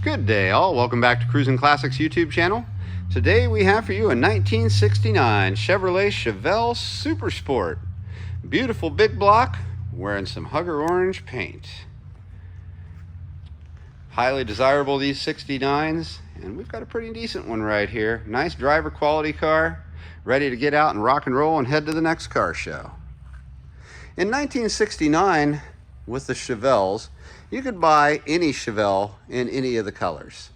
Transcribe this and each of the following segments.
Good day all, welcome back to Cruisin Classics YouTube channel. Today we have for you a 1969 Chevrolet Chevelle Super Sport. Beautiful big block, wearing some Hugger orange paint. Highly desirable, these 69s, and we've got a pretty decent one right here. Nice driver quality car, ready to get out and rock and roll and head to the next car show. In 1969, with the Chevelles, you could buy any Chevelle in any of the colors,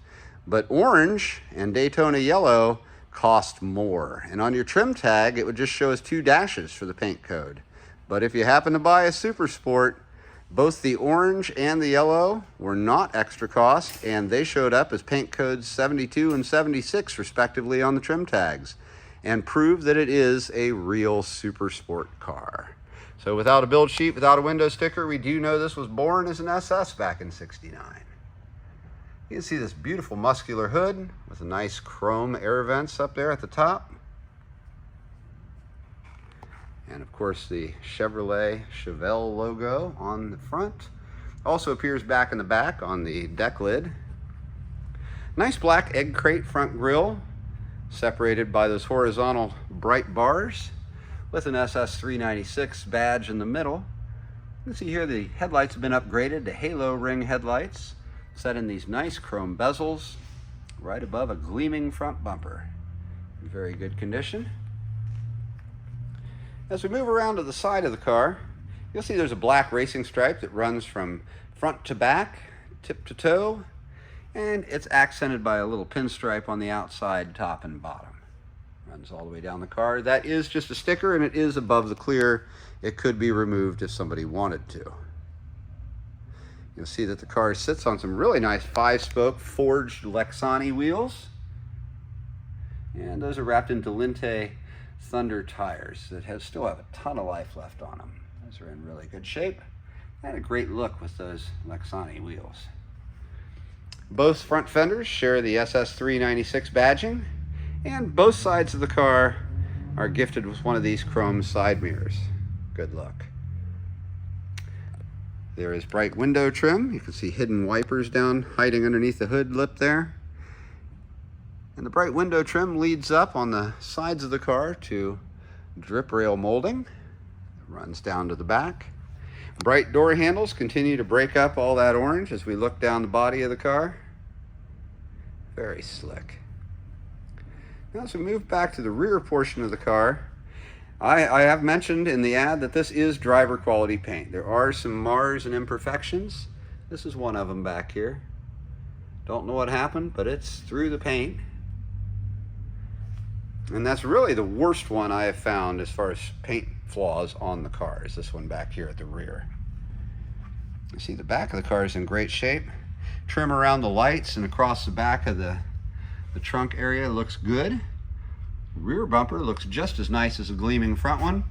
but orange and Daytona Yellow cost more, and on your trim tag it would just show us 2 dashes for the paint code. But if you happen to buy a Super Sport, both the orange and the yellow were not extra cost, and they showed up as paint codes 72 and 76 respectively on the trim tags, and prove that it is a real Super Sport car. So without a build sheet, without a window sticker, we do know this was born as an SS back in '69. You can see this beautiful muscular hood with a nice chrome air vents up there at the top. And of course the Chevrolet Chevelle logo on the front. Also appears back in the back on the deck lid. Nice black egg crate front grille, separated by those horizontal bright bars, with an SS 396 badge in the middle. You can see here the headlights have been upgraded to halo ring headlights, set in these nice chrome bezels, right above a gleaming front bumper. In very good condition. As we move around to the side of the car, you'll see there's a black racing stripe that runs from front to back, tip to toe, and it's accented by a little pinstripe on the outside, top and bottom. Runs all the way down the car. That is just a sticker, and it is above the clear. It could be removed if somebody wanted to. You'll see that the car sits on some really nice 5-spoke forged Lexani wheels, and those are wrapped in Delinte Thunder tires that still have a ton of life left on them. Those are in really good shape and a great look with those Lexani wheels. Both front fenders share the SS 396 badging, and both sides of the car are gifted with one of these chrome side mirrors. Good luck. There is bright window trim. You can see hidden wipers down hiding underneath the hood lip there. And the bright window trim leads up on the sides of the car to drip rail molding. It runs down to the back. Bright door handles continue to break up all that orange as we look down the body of the car. Very slick. Now, as we move back to the rear portion of the car, I have mentioned in the ad that this is driver quality paint. There are some mars and imperfections. This is one of them back here. Don't know what happened, but it's through the paint. And that's really the worst one I have found as far as paint flaws on the car, is this one back here at the rear. You see the back of the car is in great shape. Trim around the lights and across the back of the trunk area looks good. Rear bumper looks just as nice as a gleaming front one.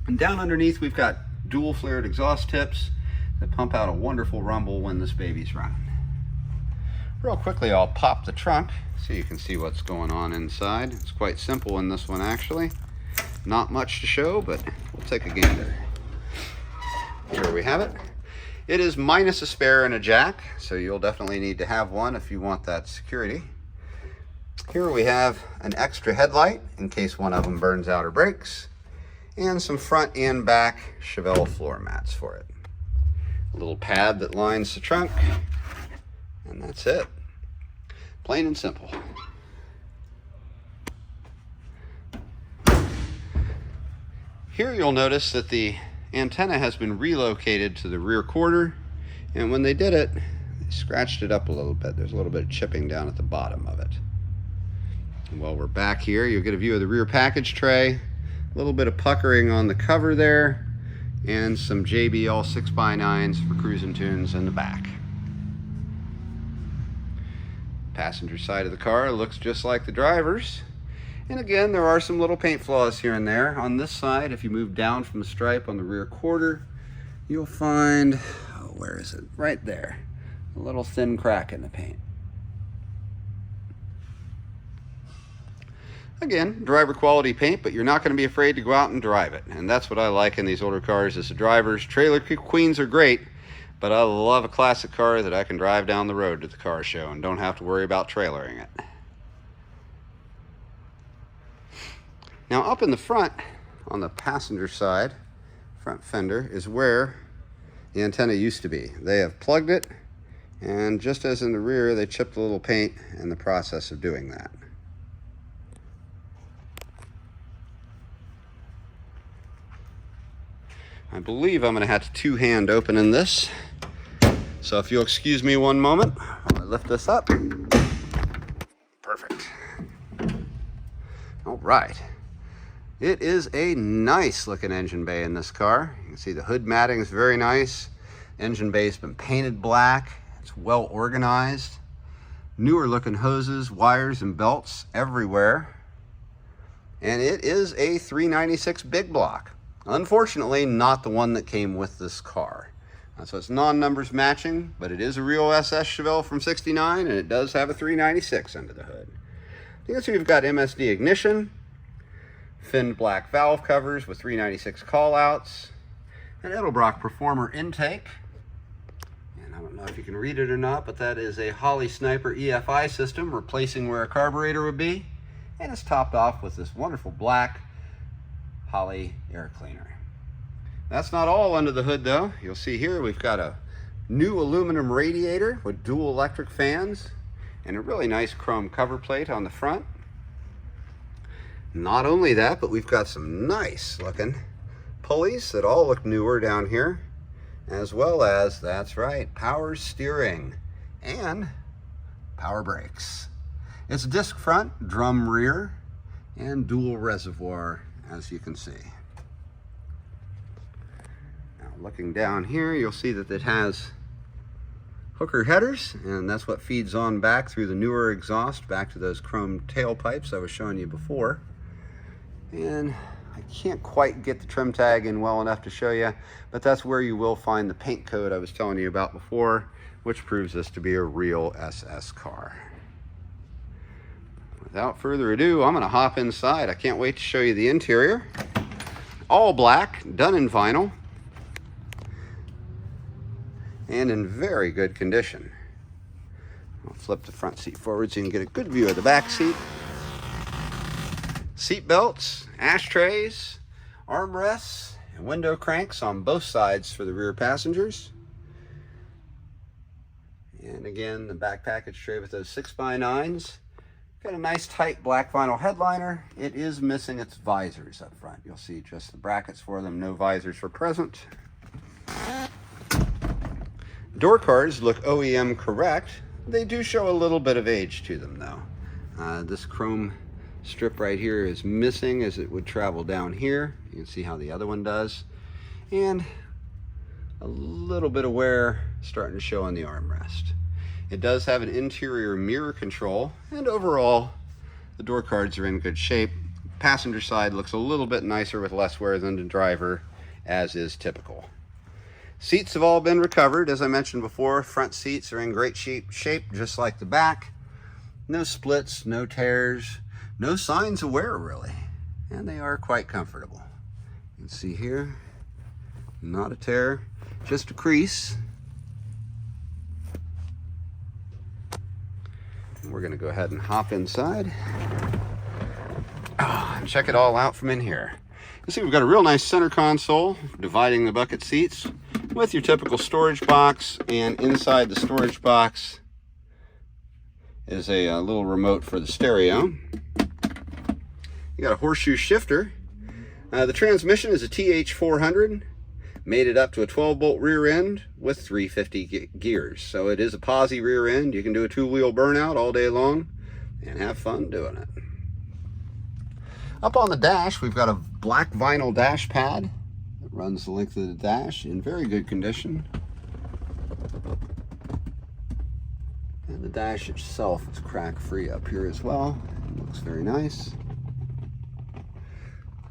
And down underneath we've got dual flared exhaust tips that pump out a wonderful rumble when this baby's running. Real quickly I'll pop the trunk so you can see what's going on inside. It's quite simple in this one actually. Not much to show, but we'll take a gander. Here we have it. It is minus a spare and a jack, so you'll definitely need to have one if you want that security. Here we have an extra headlight in case one of them burns out or breaks, and some front and back Chevelle floor mats for it. A little pad that lines the trunk, and that's it. Plain and simple. Here you'll notice that the antenna has been relocated to the rear quarter, and when they did it, they scratched it up a little bit. There's a little bit of chipping down at the bottom of it. And while we're back here, you'll get a view of the rear package tray, a little bit of puckering on the cover there, and some JBL 6x9s for cruising tunes in the back. Passenger side of the car looks just like the driver's. And again, there are some little paint flaws here and there. On this side, if you move down from the stripe on the rear quarter, you'll find, oh, where is it? Right there. A little thin crack in the paint. Again, driver quality paint, but you're not going to be afraid to go out and drive it. And that's what I like in these older cars as the drivers. Trailer queens are great, But I love a classic car that I can drive down the road to the car show and don't have to worry about trailering it. Now up in the front, on the passenger side, front fender, is where the antenna used to be. They have plugged it, and just as in the rear, they chipped a little paint in the process of doing that. I believe I'm going to have to two-hand opening this. So if you'll excuse me one moment while I lift this up. Perfect. All right. It is a nice looking engine bay in this car. You can see the hood matting is very nice. Engine bay's been painted black. It's well organized. Newer looking hoses, wires, and belts everywhere. And it is a 396 big block. Unfortunately, not the one that came with this car. So it's non-numbers matching, but it is a real SS Chevelle from '69, and it does have a 396 under the hood. You can see we've got MSD ignition, finned black valve covers with 396 callouts, an Edelbrock Performer intake, and I don't know if you can read it or not, but that is a Holley Sniper EFI system replacing where a carburetor would be, and it's topped off with this wonderful black Holley air cleaner. That's not all under the hood though. You'll see here we've got a new aluminum radiator with dual electric fans and a really nice chrome cover plate on the front. Not only that, but we've got some nice looking pulleys that all look newer down here, as well as, that's right, power steering and power brakes. It's disc front, drum rear, and dual reservoir, as you can see. Looking down here, you'll see that it has hooker headers, and that's what feeds on back through the newer exhaust back to those chrome tailpipes I was showing you before. And I can't quite get the trim tag in well enough to show you, but that's where you will find the paint code I was telling you about before, which proves this to be a real SS car. Without further ado, I'm going to hop inside. I can't wait to show you the interior. All black, done in vinyl, and in very good condition. I'll flip the front seat forward so you can get a good view of the back seat. Seat belts, ashtrays, armrests, and window cranks on both sides for the rear passengers. And again, the back package tray with those 6x9s. Got a nice tight black vinyl headliner. It is missing its visors up front. You'll see just the brackets for them, no visors for present. Door cards look OEM correct. They do show a little bit of age to them though. This chrome strip right here is missing as it would travel down here. You can see how the other one does. And a little bit of wear starting to show on the armrest. It does have an interior mirror control, and overall the door cards are in good shape. Passenger side looks a little bit nicer with less wear than the driver, as is typical. Seats have all been recovered. As I mentioned before, front seats are in great shape, just like the back. No splits, no tears, no signs of wear really. And they are quite comfortable. You can see here, not a tear, just a crease. And we're gonna go ahead and hop inside and check it all out from in here. You see we've got a real nice center console dividing the bucket seats with your typical storage box, and inside the storage box is a little remote for the stereo. You got a horseshoe shifter. The transmission is a TH400, made it up to a 12-bolt rear end with 350 gears. So it is a posi rear end. You can do a two-wheel burnout all day long and have fun doing it. Up on the dash, we've got a black vinyl dash pad that runs the length of the dash in very good condition. And the dash itself is crack-free up here as well. It looks very nice.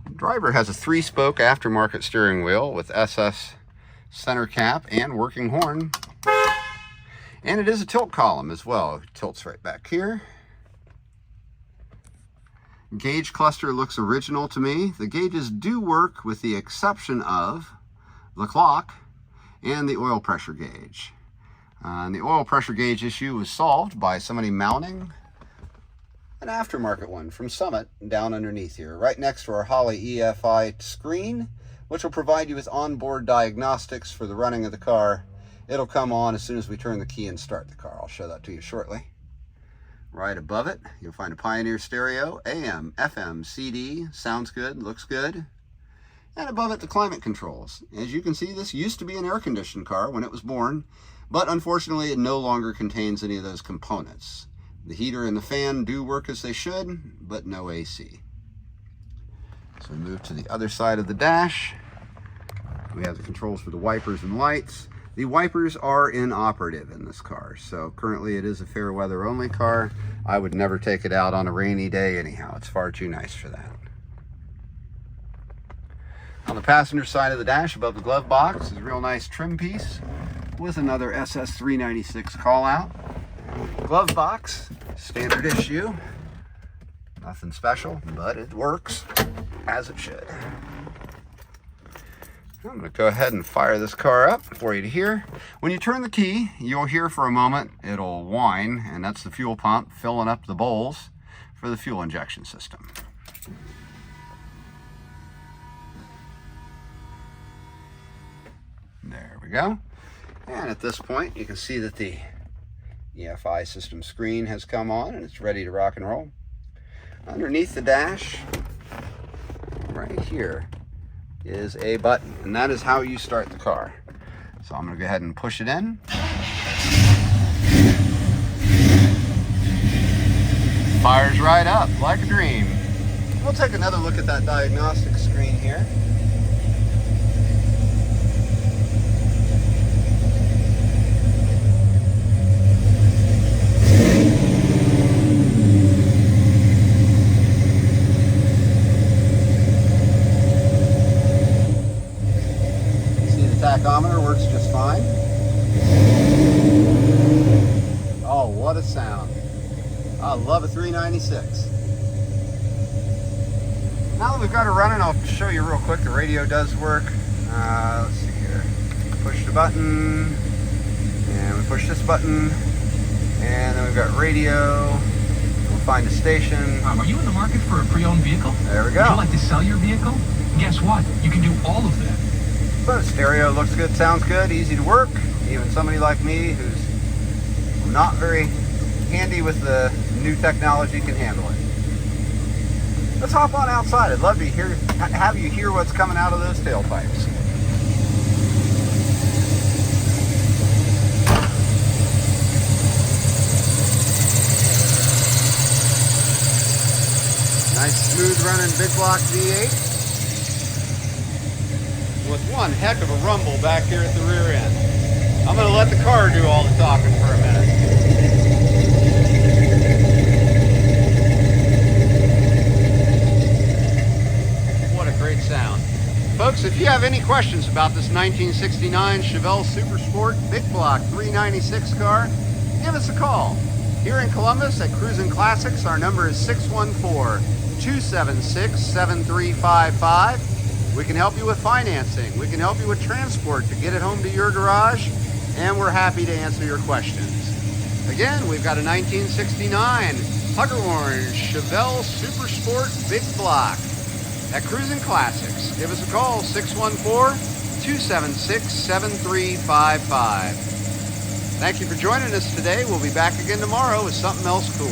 The driver has a 3-spoke aftermarket steering wheel with SS center cap and working horn. And it is a tilt column as well. It tilts right back here. Gauge cluster looks original to me. The gauges do work with the exception of the clock and the oil pressure gauge. And the oil pressure gauge issue was solved by somebody mounting an aftermarket one from Summit down underneath here, right next to our Holley EFI screen, which will provide you with onboard diagnostics for the running of the car. It'll come on as soon as we turn the key and start the car. I'll show that to you shortly. Right above it, you'll find a Pioneer stereo, AM, FM, CD, sounds good, looks good. And above it, the climate controls. As you can see, this used to be an air-conditioned car when it was born, but unfortunately it no longer contains any of those components. The heater and the fan do work as they should, but no AC. So we move to the other side of the dash. We have the controls for the wipers and lights. The wipers are inoperative in this car, so currently it is a fair weather only car. I would never take it out on a rainy day anyhow. It's far too nice for that. On the passenger side of the dash, above the glove box, is a real nice trim piece with another SS 396 call out. Glove box, standard issue. Nothing special, but it works as it should. I'm going to go ahead and fire this car up for you to hear. When you turn the key, you'll hear for a moment it'll whine, and that's the fuel pump filling up the bowls for the fuel injection system. There we go. And at this point, you can see that the EFI system screen has come on and it's ready to rock and roll. Underneath the dash, right here, is a button, and that is how you start the car. So I'm going to go ahead and push it in. Fires right up like a dream. We'll take another look at that diagnostic screen here. Tachometer works just fine. Oh, what a sound. I love a 396. Now that we've got it running, I'll show you real quick. The radio does work. Let's see here. Push the button, and we push this button, and then we've got radio. We'll find a station. Are you in the market for a pre-owned vehicle? There we go. Would you like to sell your vehicle? Guess what? You can do all of that. But stereo looks good, sounds good, easy to work. Even somebody like me who's not very handy with the new technology can handle it. Let's hop on outside. I'd love to have you hear what's coming out of those tailpipes. Nice smooth running big block V8. With one heck of a rumble back here at the rear end. I'm going to let the car do all the talking for a minute. What a great sound. Folks, if you have any questions about this 1969 Chevelle Super Sport Big Block 396 car, give us a call. Here in Columbus at Cruisin Classics, our number is 614-276-7355. We can help you with financing. We can help you with transport to get it home to your garage, and we're happy to answer your questions. Again, we've got a 1969 Hugger Orange Chevelle Super Sport Big Block at Cruisin Classics. Give us a call, 614-276-7355. Thank you for joining us today. We'll be back again tomorrow with something else cool.